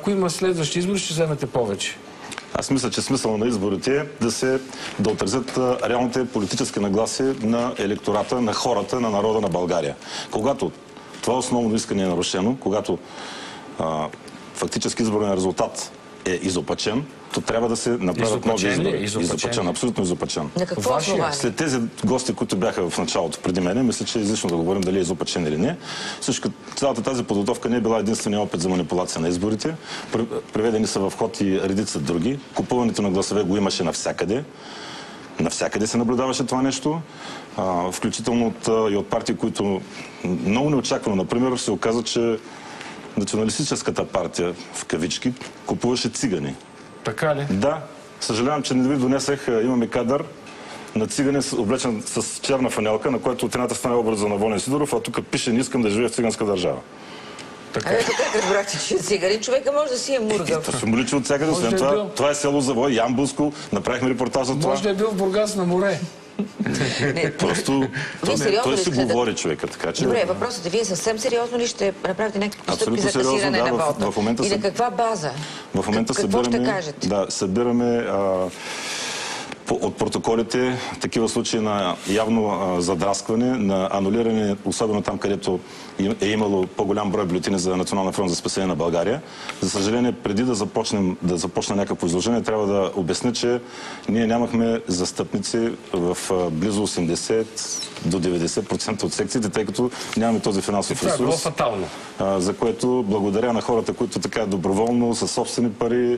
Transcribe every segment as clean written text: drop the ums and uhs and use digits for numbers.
ако има следващи избори, ще вземете повече? Аз мисля, че смисъл на изборите е да отразят реалните политически нагласи на електората, на хората, на народа на България. Когато това основно искане е нарушено, когато фактически изборен резултат е изопачен, то трябва да се направят нови избори. Изопачен, абсолютно изопачен. На какво основание? След тези гости, които бяха в началото преди мене, мисля, че е излишно да говорим дали е изопачен или не. Цялата тази подготовка не е била единствения опит за манипулация на изборите. Приведени са в ход и редица други. Купуването на гласове го имаше навсякъде. Навсякъде се наблюдаваше това нещо, включително и от партии, които много неочаквано, например, се оказа, че националистическата партия, в кавички, купуваше цигани. Така ли? Да. Съжалявам, че не ви донесех. Имаме кадър на цигане, облечен с черна фанелка, на която от едната страна е образа на Волен Сидоров, а тук пише "Не искам да живея в циганска държава". Така. Как разбрахте, че е циганин? Човека може да си е мургав. Това се личи от всякъде. Освен това е село Завой, Ямбулско. Направихме репортаж за това. Може да е бил в Бургас на море. Просто той си говори човека, така че... Добре, въпросът е, вие съвсем сериозно ли ще направите някакви стъпки за касиране на вота? И на каква база? В момента какво ще кажете? Да, събираме от протоколите такива случаи на явно задраскване, на анулиране, особено там, където е имало по-голям брой бюлетини за Национална фронт за спасение на България. За съжаление, преди да започне някакво изложение, трябва да обясня, че ние нямахме застъпници в близо 80 до 90% от секциите, тъй като нямаме този финансов ресурс. Това е било фатално. За което благодаря на хората, които така доброволно, със собствени пари,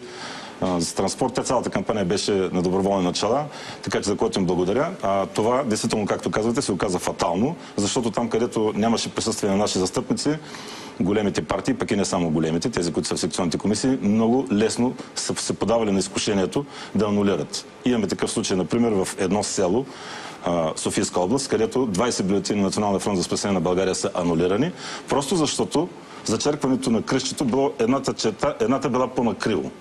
за транспорт. Цялата кампания беше на доброволни начала, така че за което им благодаря. Това, действително, както казвате, се оказа фатално, защото там, където нямаше присъствие на наши застъпници, големите партии, пък и не само големите, тези, които са в секционните комисии, много лесно са се подавали на изкушението да анулират. Имаме такъв случай, например, в едно село, Софийска област, където 20 бюлетини на Националния фронт за спасение на България са анулирани, просто защото зачеркването на кръстчето било едната била по-накриво.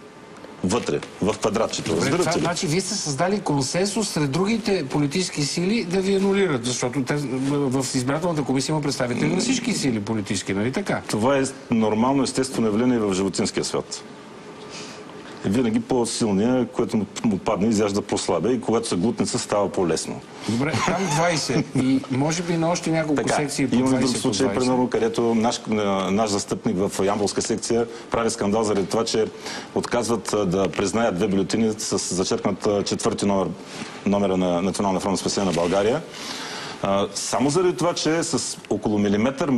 Вътре, в квадратчето. Добре, значи вие сте създали консенсус сред другите политически сили да ви анулират, защото в избирателната комисия има представители на всички сили политически, нали така? Това е нормално, естествено явление в животинския свят. Винаги по-силния, което му падне, изяжда по-слабе и когато са глутница, става по-лесно. Добре, там 20 и може би на още няколко секции по 20. Имаме друг случай, примерно, където наш застъпник в Ямболска секция прави скандал заради това, че отказват да признаят 2 бюлетини с зачеркнат четвърти номера на Национална фронт за спасение на България. Само заради това, че с около милиметър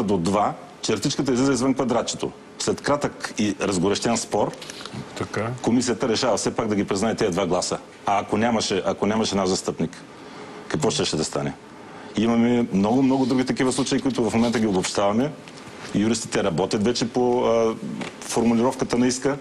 до 2 чертичката излиза извън квадратчето. След кратък и разгорещен спор, комисията решава все пак да ги признае тези 2 гласа. А ако нямаше наш застъпник, какво ще да стане? Имаме много други такива случаи, които в момента ги обобщаваме. Юристите работят вече по формулировката на иска.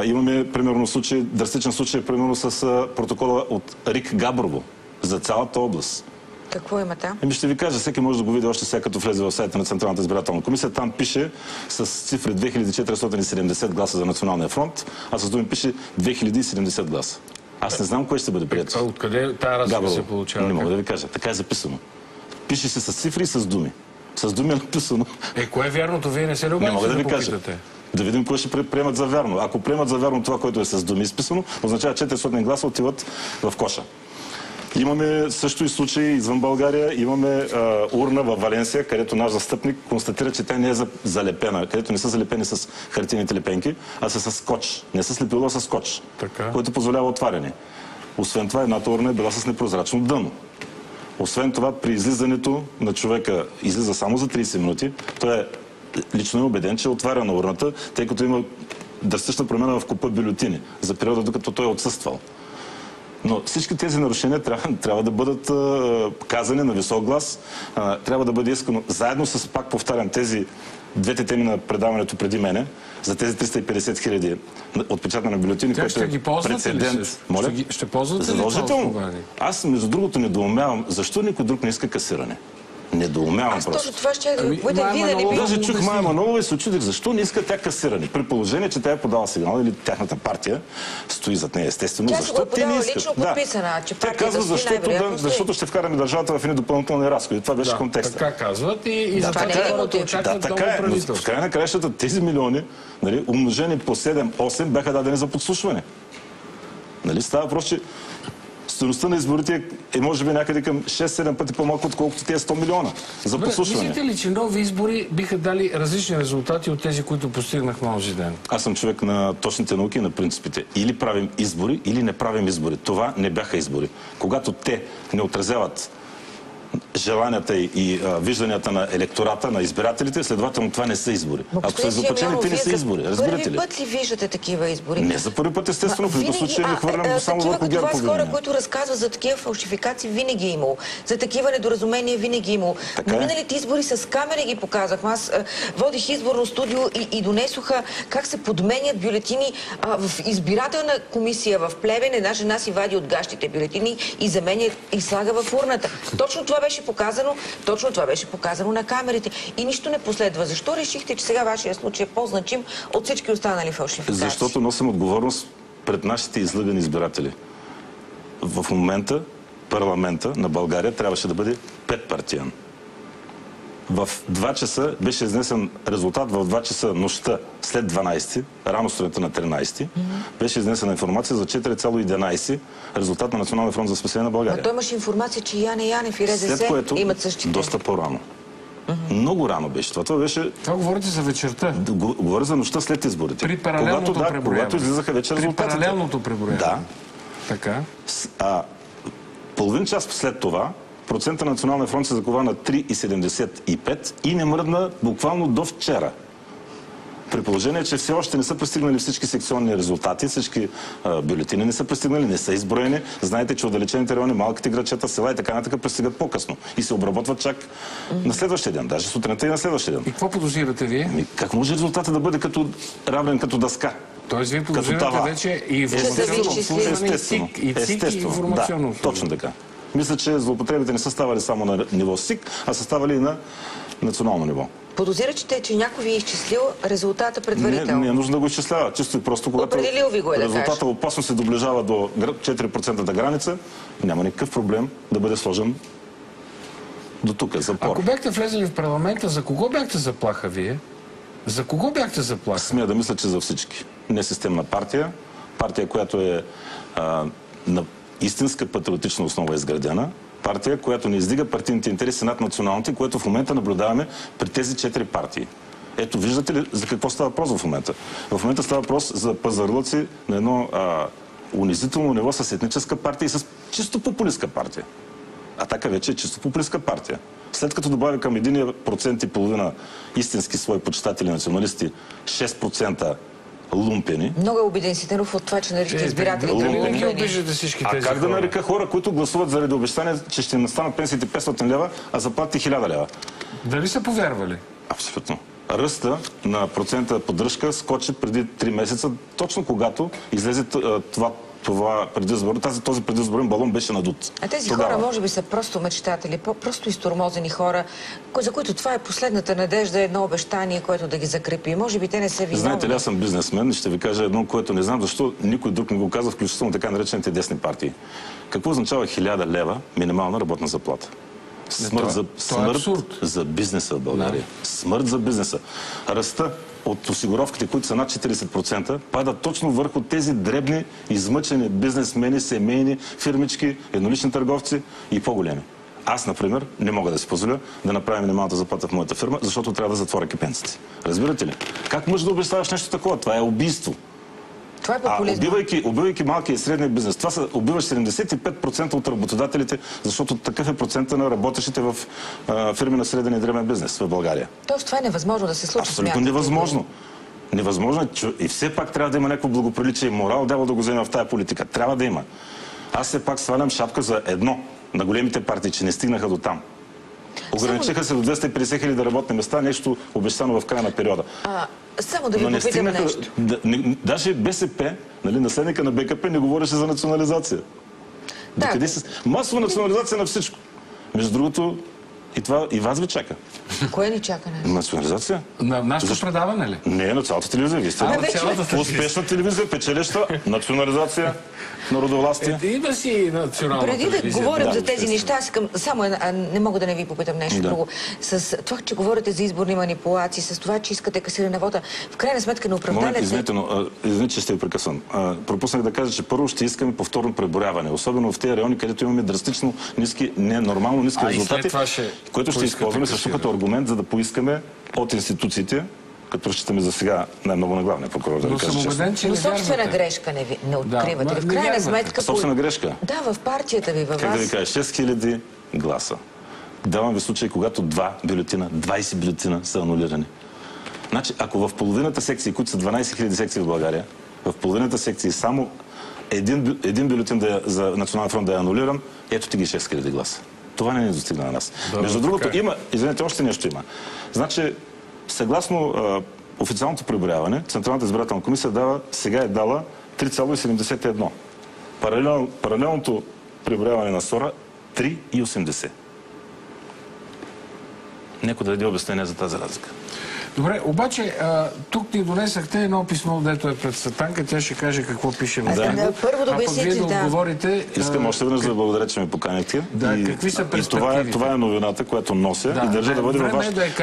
Имаме, примерно, драстичен случай, примерно, с протокола от РИК Габрово за цялата област. Какво има там? Ще ви кажа, всеки може да го види още сега, като влезе в сайта на Централната избирателна комисия. Там пише с цифри 2470 гласа за Националния фронт, а с думи пише 2070 гласа. Аз не знам кое ще бъде прието. Откъде тази разлика се получава? Не мога да ви кажа. Така е записано. Пише се с цифри и с думи. С думи е написано. Кое е вярното? Вие не се ли обаче да попитате? Да видим кое ще приемат за вярно. Ако приемат за вярно това, което е с думи изписано, означава 400 гласа отиват в коша. Имаме също и случаи извън България. Имаме урна в Валенсия, където наш застъпник констатира, че тя не е залепена, където не са залепени с хартийните лепенки, а са с скотч. Не са слепило, а с скотч, който позволява отваряне. Освен това, едната урна е била с непрозрачно дъно. Освен това, при излизането на човека излиза само за 30 минути, той е лично убеден, че е отваряна урната, тъй като има драстична промяна в купа бюлетини за периода, докато той е отсъствал. Но всички тези нарушения трябва да бъдат казани на висок глас, трябва да бъде искано заедно с, пак повтарям, тези двете теми на предаването преди мене, за тези 350 хиляди отпечатани бюлетини, което е прецедент. Ще ползвате ли задължително. Аз, между другото, недоумявам, защо никой друг не иска касиране. Недоумявам Аз просто. точно това ще да ви попитам. Вие да не би... Даже чух Мая Манолова и се очудих защо не иска тя касиране. При положение, че тя е подала сигнал или тяхната партия стои зад нея, естествено. Тя Защо те не искат? лично подписана, че тя партията казва, стои най-вероятно защото ще вкараме държавата в едни допълнителни разходи. Това беше контекста. Така казват и затова хората очакват ново правителство. В края на краищата тези милиони, нали, умножени по 7-8, бяха дадени за подслушване. Нали, става въпрос, че стойността на изборите е може би някъде към 6-7 пъти по-малко, отколкото тези 100 милиона за подслушване. Мислите ли, че нови избори биха дали различни резултати от тези, които постигнахме онзи ден? Аз съм човек на точните науки и на принципите. Или правим избори, или не правим избори. Това не бяха избори. Когато те не отразяват желанията и вижданията на електората, на избирателите, следователно това не са избори. Ако са изопачени, те не са избори. Разбирате ли? Първи път ли виждате такива избори? Не за първи път, естествено. В никакъв случай не хвърлям само върху ГЕРБ. Такива като вас хора, които разказват за такива фалшификации, винаги е имало. За такива недоразумения винаги е имало. На миналите избори с камери ги показахме. Аз водих изборно студио и донесоха как се подменят бюлетини в избирателна комисия в Плевен. Една жена си вади от гащите бюлетини и заменя и слага в урната. Точно това беше показано на камерите. И нищо не последва. Защо решихте, че сега вашия случай е по-значим от всички останали фалшификации? Защото носим отговорност пред нашите излъгани избиратели. В момента парламента на България трябваше да бъде 5-партиен. В 2 часа беше изнесен резултат, в 2 часа нощта след 12, рано сутринта на 13, беше изнесена информация за 4,11 резултат на Националния фронт за спасение на България. Но той имаше информация, че Яне Янев и РЗС след което, имат същите. доста по-рано. Много рано беше това. Това говорите за вечерта. Говоря за нощта след изборите. При паралелното преброяване. Когато излизаха вече резултатите. При паралелното преброяване. Да. Така. Половин час след това процента на Националния фронт се закова на 3,75 и не мръдна буквално до вчера. При положение, че все още не са пристигнали всички секционни резултати, всички бюлетини не са пристигнали, не са изброени. Знаете, че отдалечените райони, малките градчета, села и така нататък пристигат по-късно и се обработват чак на следващия ден, даже сутринта и на следващия ден. И какво подозирате вие? Как може резултатът да бъде равен като дъска? Тоест вие подозирате вече и информационно обслужване, и ЦИК, и информационно обслужване. Точно така. Мисля, че злоупотребите не са ставали само на ниво СИК, а са ставали и на национално ниво. Подозирате, че някой ви е изчислил резултата предварително? Не е нужно да го изчислява. Чисто и просто, когато резултата опасно се доближава до 4% граница, няма никакъв проблем да бъде сложен до тук, запор. Ако бяхте влезли в парламента, за кого бяхте заплаха вие? За кого бяхте заплаха? Смея да мисля, че за всички. Несистемна партия, партия, която е на истинска патриотична основа изградена, партия, която не издига партийните интереси над националните, което в момента наблюдаваме при тези 4 партии. Ето, виждате ли за какво става въпрос в момента? В момента става въпрос за пазарлъци на едно унизително ниво с етническа партия и с чисто популистка партия. Атака вече е чисто популистка партия. След като добави към 1,5% истински свои почитатели националисти, 6% лумпени. Много е убеден Ситанов от това, че нарича избиратели. Как да нарека хора, които гласуват заради обещания, че ще настанат пенсиите 500 лева, а заплатите 1000 лева? Дали са повярвали? Абсолютно. Ръста на процента поддръжка скочи преди 3 месеца, точно когато излезе това предизборно, този предизборен балон беше надут. А тези хора може би са просто мечтатели, просто изтормозени хора, за които това е последната надежда, едно обещание, което да ги закрепи. Може би те не са виновни. Знаете ли, аз съм бизнесмен и ще ви кажа едно, което не знам, защо никой друг не го казва, включително така наречените десни партии. Какво означава 1000 лева минимална работна заплата? Смърт за бизнеса в България. Смърт за бизнеса. Ръста от осигуровките, които са над 40%, падат точно върху тези дребни, измъчени бизнесмени, семейни, фирмички, еднолични търговци и по-големи. Аз, например, не мога да си позволя да направя минималната заплата в моята фирма, защото трябва да затворя кепенците. Разбирате ли? Как можеш да обещаваш нещо такова? Това е убийство. Това е популизм. Убивайки малкия и средния бизнес, това са убиваш 75% от работодателите, защото такъв е процента на работещите в фирми на среден и дребен бизнес в България. Тоест това е невъзможно да се случи. Абсолютно невъзможно. Невъзможно е, и все пак трябва да има някакво благоприличие и морал, дявол да го вземе в тая политика. Трябва да има. Аз все пак свалям шапка за едно на големите партии, че не стигнаха до там. Ограничиха се до 250 000 работни места, нещо обещано в края на периода. Само да ви попитам нещо. Даже БСП, наследника на БКП, не говореше за национализация. Масова национализация на всичко. Между другото, И това и вас ви чака. Кое ни чака? Национализация? На нашето предаване ли? Не, на цялата телевизия. Вие сте успешна телевизия, печелища, национализация, народовластие. Има си национална Преди да телевизия. говорим за тези неща, аз искам само не мога да не ви попитам нещо друго. С това, че говорите за изборни манипулации, с това, че искате касиране на вота, в крайна сметка не управлявате. Извинете, но извинете, че сте ви прекъсвам. Пропуснах да кажа, че първо ще искаме повторно преброяване, особено в тези райони, където имаме драстично ниски, ненормално ниски резултати, което ще използваме също като аргумент, за да поискаме от институциите, като разчитаме за сега най-много на главния прокурор, да ви кажа честно. Но собствена грешка не откривате. В крайна сметка... Собствена грешка? Да, в партията ви, във вас. Как да ви кажа, 6000 гласа. Давам ви случай, когато 20 бюлетина са анулирани. Значи, ако в половината секции, които са 12 000 секции в България, в половината секции само един бюлетин за Национален фронт да е анулиран, ето ти ги 6000 гласа. Това не ни достигна на нас. Между другото, има, извинете, още нещо има. Значи, съгласно официалното преброяване, Централната избирателна комисия сега е дала 3,71. Паралелното преброяване на СОРА 3,80. Некой да даде обяснение за тази разлика. Добре, обаче тук ни донесахте едно писмо, дето е пред Сатанка, тя ще каже какво пише в него. Първо да обясните, вие да отговорите... Искам още веднъж да ви благодаря, че ме поканихте. Какви са перспективите? И това е новината, която нося и държа да бъде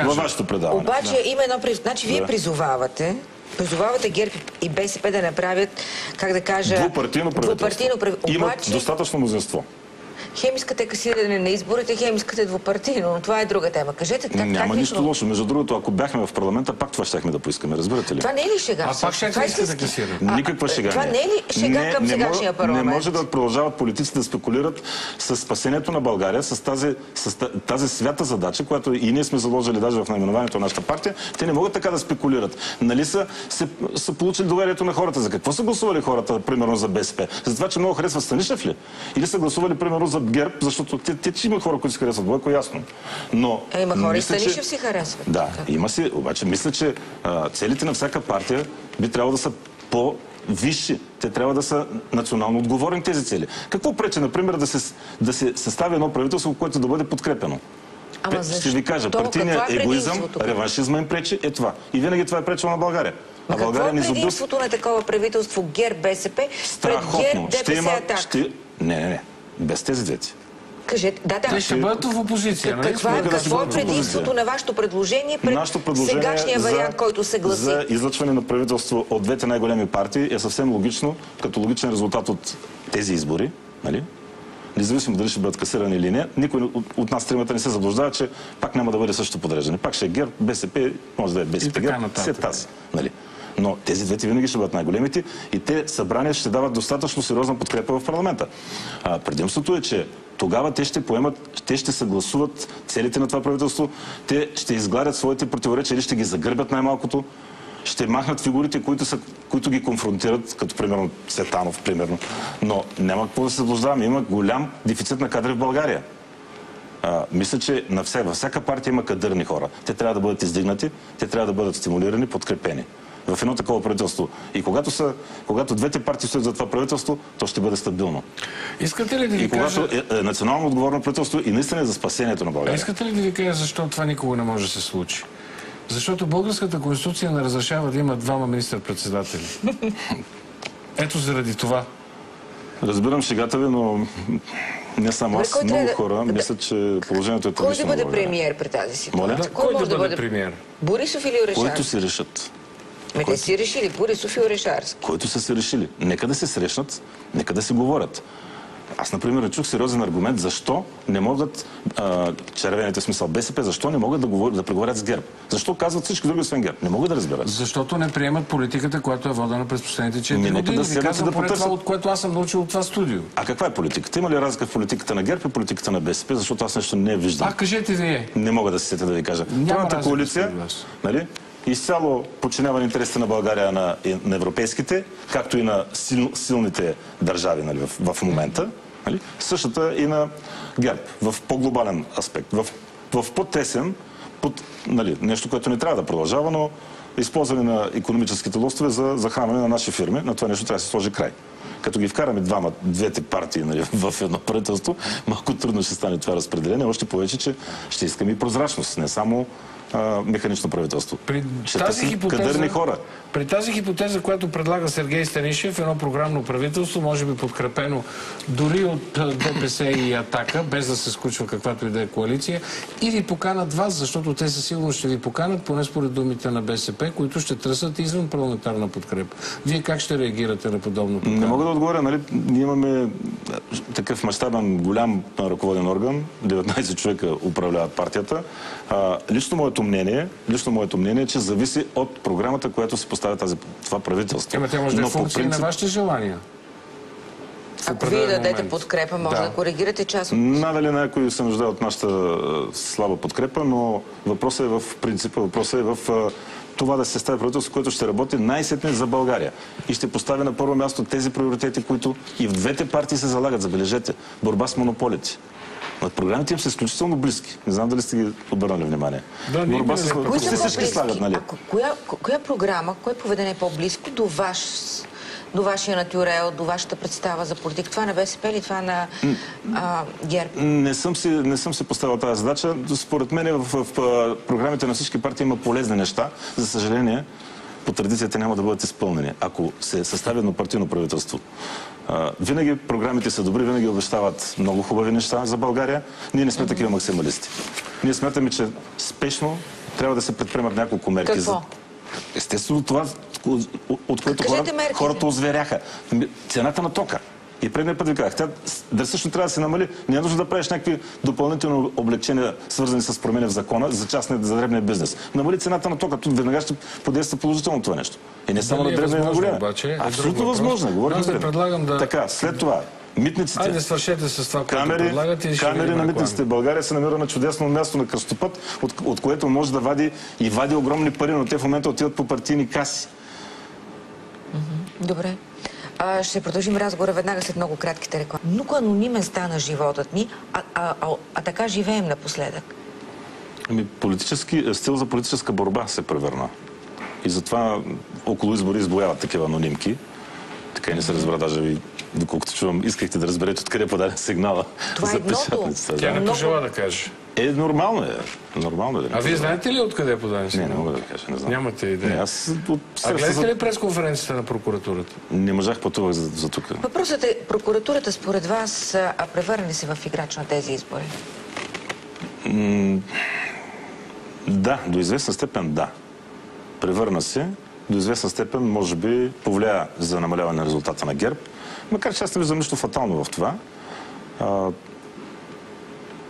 във вашето предаване. Обаче има едно... Значи вие призовавате ГЕРБ и БСП да направят, как да кажа... Двупартийно правителство. Имат достатъчно мнозинство. Хем искате касиране на изборите, хем искате двупартийно, но това е друга тема. Кажете как няма нищо лошо. Между другото, ако бяхме в парламента, пак това щяхме да поискаме, разбирате ли? Това не е ли шега? Пак ще искате да касиране? Никаква шега. Това не е ли шега към сегашния парламент? Не може да продължават политиците да спекулират с спасението на България, с тази свята задача, която и ние сме заложили даже в наименованието на нашата партия. Те не могат така да спекулират. Нали са получили доверието на хората? За какво са гласували хората, примерно за БСП? За това, че много харесват Станишев ли? Или са гласували, примерно, за ГЕРБ, защото те има хора, които си харесват Бойко, ясно. Но има хора и Станишев си харесват. Да, има си, обаче мисля, че целите на всяка партия би трябвало да са по-висши. Те трябва да са национално отговорни тези цели. Какво пречи, например, да се състави едно правителство, което да бъде подкрепено? Ще ви кажа, партийният егоизъм, реваншизма им пречи, е това. И винаги това е пречило на България. Какво е предимството на такова правителство ГЕРБ, БСП пред ГЕРБ, ДПС, Атака? Не. Без тези двете. Кажете, Те ще бъдат в опозиция. Какво е предимството на вашето предложение пред сегашния вариант, който се гласи? За излъчване на правителство от двете най-големи партии е съвсем логично, като логичен резултат от тези избори, нали? Независимо дали ще бъдат касирани или не, никой от нас тримата не се заблуждава, че пак няма да бъде също подреждане. Пак ще е ГЕРБ, БСП, може да е БСП, ГЕРБ, след тази. Нали? Но тези двете винаги ще бъдат най-големите и те събрания ще дават достатъчно сериозна подкрепа в парламента. Предимството е, че тогава те ще поемат, те ще съгласуват целите на това правителство, те ще изгладят своите противоречия или ще ги загърбят най-малкото, ще махнат фигурите, които ги конфронтират, като примерно Цветанов, примерно. Но няма какво да се заблуждаваме. Има голям дефицит на кадри в България. Мисля, че във всяка партия има кадърни хора. Те трябва да бъдат издигнати, те трябва да бъдат стимулирани, подкрепени. В едно такова правителство. И когато двете партии стоят за това правителство, то ще бъде стабилно. Искате ли да ви кажа... И когато е национално отговорно правителство и наистина е за спасението на България. Искате ли да ви кажа защо това никога не може да се случи? Защото българската конституция не разрешава да има двама министър-председатели. Ето заради това. Разбирам шегата ви, но не само аз, много хора мислят, че положението е трудно. Кой да бъде премиер при тази ситуация? Кой да бъде премиер? Борисов или Орешарски? Който си решат. Те си решили Борисов и Орешарски. Който са си решили. Нека да се срещнат, нека да си говорят. Аз, например, чух сериозен аргумент защо не могат червените, смисъл БСП, защо не могат да преговарят с ГЕРБ. Защо казват всички други освен ГЕРБ? Не могат да разберат. Защото не приемат политиката, която е водена през последните 4 години. Ви казвам поне това, от което аз съм научил от това студио. А каква е политиката? Има ли разлика в политиката на ГЕРБ и политиката на БСП? Защото аз нещо не виждам. Кажете вие. Не мога да се сетя да ви кажа. Тройната коалиция, нали? Изцяло подчинява интересите на България на европейските, както и на силните държави, нали, в момента. Нали? Същата и на ГЕРБ, в по-глобален аспект. В по-тесен, нали, нещо, което не трябва да продължава, но използване на икономическите лостове за захранване на наши фирми. На това нещо трябва да се сложи край. Като ги вкараме двете партии, нали, в едно правителство, малко трудно ще стане това разпределение. Още повече, че ще искаме и прозрачност, не само механично правителство. Кадърни хора. При тази хипотеза, която предлага Сергей Станишев, едно програмно правителство, може би подкрепено дори от ДПС и Атака, без да се сключва каквато и да е коалиция, и ви поканат вас, защото те със сигурност ще ви поканат, поне според думите на БСП, които ще тръсат извън парламентарна подкрепа. Вие как ще реагирате на подобно покана? Не мога да отговоря, нали? Ние имаме такъв мащабен, голям ръководен орган, 19 човека управляват партията. Лично моето мнение е, че зависи от програмата, която се поставя това правителство. Те може да е функция на вашите желания. Ако вие дадете подкрепа, може да коригирате част от... Надали някой се нуждае от нашата слаба подкрепа, но въпросът е в принципа, въпросът е в това да се състави правителство, което ще работи най-сетне за България. И ще постави на първо място тези приоритети, които и в двете партии се залагат. Забележете, борба с монополите. Програмите им са изключително близки. Не знам дали сте ги обърнали внимание. Борба с монополите всички слагат, нали? Коя програма, кое поведение е по-близко до вашия натюрел, до вашата представа за политика? Това на БСП или това на ГЕРБ? Не съм си поставил тази задача. Според мен в програмите на всички партии има полезни неща. За съжаление, по традицията няма да бъдат изпълнени, ако се състави еднопартийно правителство. Винаги програмите са добри, винаги обещават много хубави неща за България. Ние не сме такива максималисти. Ние смятаме, че спешно трябва да се предприемат няколко мерки. Какво? Естествено това, от което хората озверяха. Цената на тока. И предния път ви казах, тя драстично трябва да се намали. Не е нужно да правиш някакви допълнителни облегчения, свързани с промени в закона за частния, за дребния бизнес. Намали цената на тока. Тут веднага ще подейства положително това нещо. И не само на дребния, и на големия. Абсолютно възможно. Говорим за така, след това митниците. Айде свършете с това, което предлагате. Камери на митниците. България се намира на чудесно място на кръстопът, от което може да вади огромни пари, но те в момента отиват по партийни каси. Добре. Ще продължим разговора веднага след много кратките реклами. Много анонимен стана животът ни, а така живеем напоследък. Стил за политическа борба се превърна. И затова около избори избояват такива анонимки. Така и не се разбра, даже ви, доколкото чувам, искахте да разберете откъде подаде сигнала за печатницата. Тя не пожела да каже. Нормално е. Нормално е. А вие знаете ли откъде подаде сигнала? Не мога да кажа, не знам. Нямате идея. А гледате ли пресконференцията на прокуратурата? Не можах, пътувах за тук. Въпросът е, прокуратурата според вас превърне се в играч на тези избори? Да, до известна степен да. Превърна се. До известна степен, може би, повлия за намаляване на резултата на ГЕРБ. Макар че аз не виждам нищо фатално в това.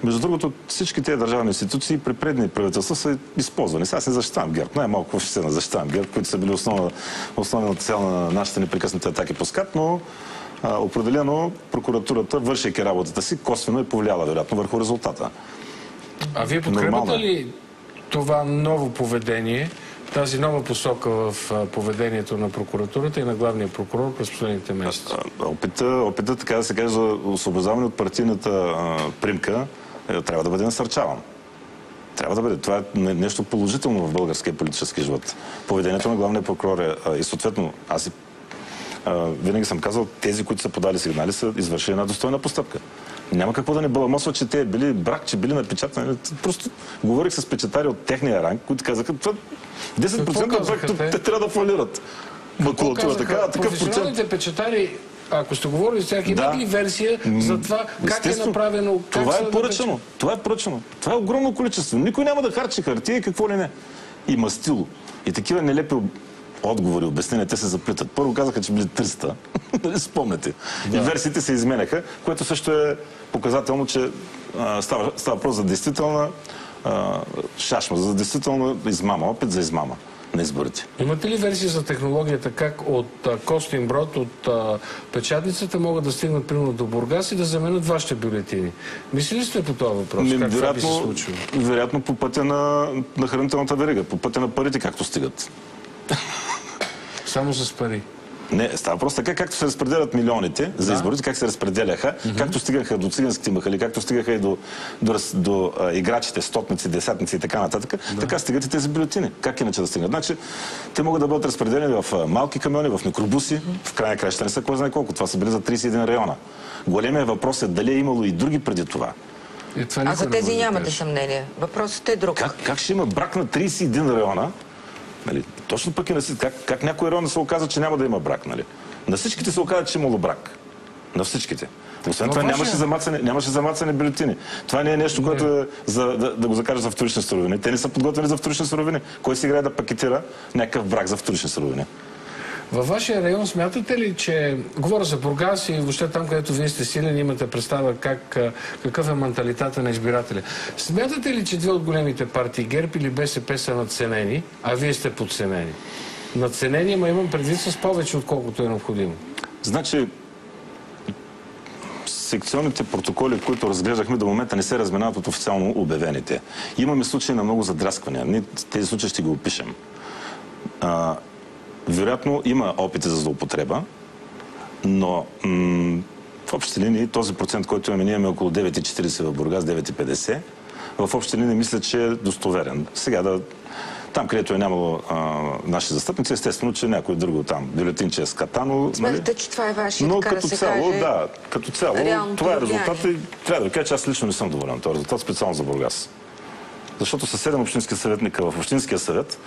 Между другото, всички тези държавни институции при предни правителства са използвани. Сега аз не защитавам ГЕРБ. Най-малко официално защитавам ГЕРБ, които са били основната цел на нашите непрекъснати атаки по СКАТ, но определено прокуратурата, вършейки работата си, косвено е повлияла, вероятно, върху резултата. А вие подкрепяте ли това ново поведение, тази нова посока в поведението на прокуратурата и на главния прокурор през последните месеци? Опита, така да се каже, за освобождаване от партийната примка трябва да бъде насърчаван. Трябва да бъде. Това е нещо положително в българския политически живот. Поведението на главния прокурор и съответно, аз винаги съм казал, тези, които са подали сигнали, са извършили една достойна постъпка. Няма какво да не баламосват, че те били брак, че били напечатани. Просто говорих с печатари от техния ранг, които казаха, 10% брак, те трябва да фалират. Макулатура, такъв процент. Професионалните печатари, ако сте говорили с тях, имат ли версия за това как е направено? Това е поръчано. Това е огромно количество. Никой няма да харчи хартия и какво ли не. И мастило. И такива нелепи отговори, обяснения, те се заплитат. Първо казаха, че били 300. Нали спомняте? И версиите се изменяха, което също е показателно, че става въпрос за действителна шашма, за действителна измама, опит за измама на изборите. Имате ли версия за технологията, как от Костинброд, от печатницата могат да стигнат примерно до Бургас и да заменят вашите бюлетини? Мислили сте по това въпрос? Как това би се случило? Вероятно по пътя на хранителната верига, по пътя на парите, както стигат. Само с пари? Не, става въпрос така, както се разпределят милионите за изборите, как се разпределяха, както стигаха до циганските махали, както стигаха и до играчите, стотници, десятници и така нататък, така стигат и тези бюлетини. Как иначе да стигнат? Значи, те могат да бъдат разпределени в малки камиони, в микробуси, в крайна краща не са кой знае колко. Това са били за 31 района. Големият въпрос е дали е имало и други преди това. А за тези нямате съмнение. Въпросът е друг. Как ще има брак на 31 района? Нали? Точно пък и как някой район се оказа, че няма да има брак. Нали? На всичките се оказа, че имало брак. На всичките. Освен това нямаше замацани бюлетини. Това не е нещо, което е да го закажа за вторични суровини. Те не са подготвени за вторични суровини. Кой си играе да пакетира някакъв брак за вторични суровини? Във вашия район смятате ли, че, говоря за Бургас и въобще там, където вие сте силен, имате представа какъв е менталитета на избирателя. Смятате ли, че две от големите партии, ГЕРБ или БСП, са надценени, а вие сте подценени? Надценени, ама имам предвид с повече, отколкото е необходимо. Значи, секционните протоколи, които разглеждахме до момента, не се разминават от официално обявените. Имаме случаи на много задрасквания. Ние тези случаи ще ги опишем. Вероятно има опити за злоупотреба, но в общи линии този процент, който имаме, ние имаме около 9,40 в Бургас, 9,50. В общи линии мисля, че е достоверен. Сега там, където е нямало наши застъпници, естествено, че някой друго там бюлетинче е скатано. Смятате, че това е вашия, но така като да се цяло, каже, да, като цяло, това е резултат и трябва да кажа, че аз лично не съм доволен от този резултат, специално за Бургас. Защото с 7 общински съветника в Общинския съвет,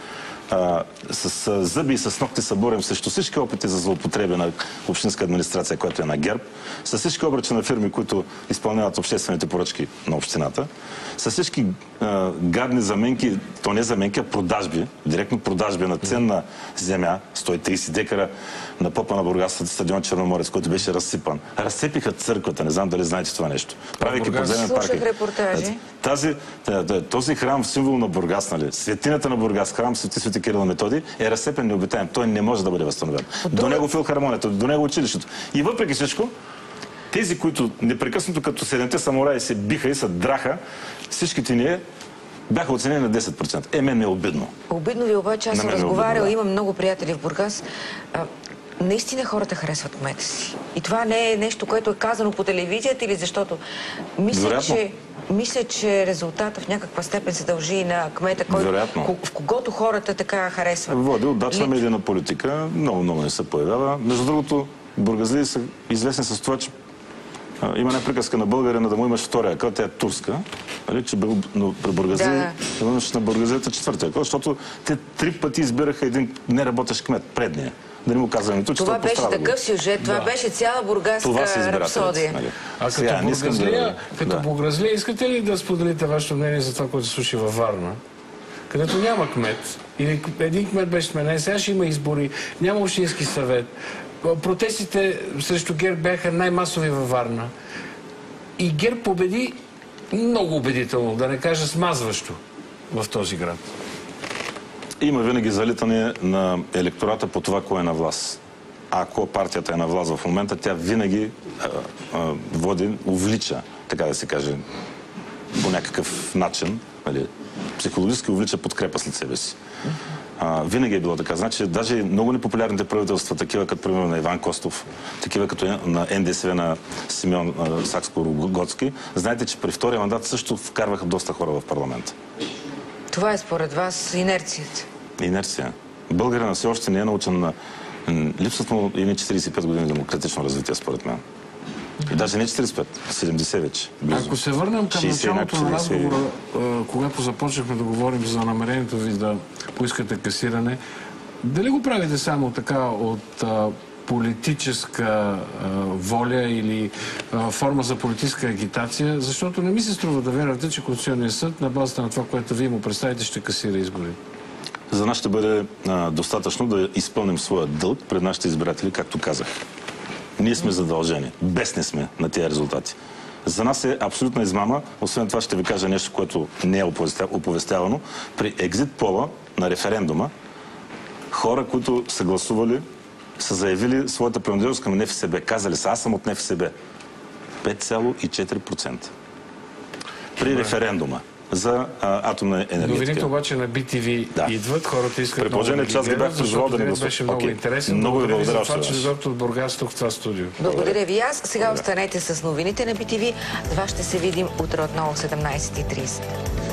с зъби и с ногти се борим срещу всички опити за злоупотреби на общинска администрация, която е на ГЕРБ, с всички обръчи на фирми, които изпълняват обществените поръчки на общината, с всички гадни заменки, то не заменки, а продажби, директно продажби на ценна земя, 130 декара на попа на Бургас, стадион Черноморец, който беше разсипан. Разсепиха църквата, не знам дали знаете това нещо. Правейки подземен паркинг. Репортажи. Този храм, символ на Бургас, нали, светината на Бургас, храм Свети Кирил и Методий, е разсепен, необитаем. Той не може да бъде възстановен. До него филхармонията, до него училището. И въпреки всичко, тези, които непрекъснато като 7-те самураи се биха и се драха, всичките ние бяха оценени на 10%. Мен ми е обидно. Обидно ви обаче, аз съм разговарял, имам много приятели в Бургас. Наистина хората харесват кмета си. И това не е нещо, което е казано по телевизията или защото мисля, че резултата в някаква степен се дължи и на кмета, в когото хората така харесват. Води удачна медийна политика, много не се появява. Между другото, бургазлии са известни с това, че има една приказка на българина да му имаш втория акъл, тя е турска, но при бургазлии имаш на бургазлията четвъртия акъл, защото те 3 пъти избираха един неработещ кмет, предния. Да не му казваме нито, че това беше такъв сюжет, това беше цяла бургаска рапсодия. А като бургазлия, искате ли да споделите вашето мнение за това, което се случи във Варна? Където няма кмет, или един кмет беше сменен, сега ще има избори, няма общински съвет. Протестите срещу ГЕРБ бяха най-масови във Варна. И ГЕРБ победи много убедително, да не кажа смазващо, в този град. Има винаги залитане на електората по това, кой е на власт. Ако партията е на власт в момента, тя винаги увлича, така да се каже, по някакъв начин, психологически увлича подкрепа след себе си. Винаги е било така. Значи, даже много непопулярните правителства, такива като примерно на Иван Костов, такива като на НДСВ на Симеон Сакскобургготски, знаете, че при втория мандат също вкарваха доста хора в парламента. Това е според вас инерцията? Инерция. Българина все още не е научен на липсата му и не 45 години демократично развитие, според мен. И даже не 45, 70 вече. Близо. Ако се върнем към началото на разговора, когато започнахме да говорим за намерението ви да поискате касиране, дали го правите само така от политическа воля или форма за политическа агитация, защото не ми се струва да вярвате, че Конституционният съд на базата на това, което вие му представите, ще касира избори. За нас ще бъде достатъчно да изпълним своя дълг пред нашите избиратели, както казах. Ние сме задължени. Бесни сме на тези резултати. За нас е абсолютна измама. Освен това ще ви кажа нещо, което не е оповестявано. При екзит пола на референдума, хора, които са гласували, са заявили своята принадлежност към НФСБ. Казали са, аз съм от НФСБ. 5,4%. При референдума. за атомна енергетика. Новините обаче на BTV идват, хората искат много да ги гледат, защото денят беше много интересен. Много ви благодаря за това, че дойдохте от Бургас тук в това студио. Благодаря ви аз. Сега останете с новините на BTV. С вас ще се видим утре отново в 17:30.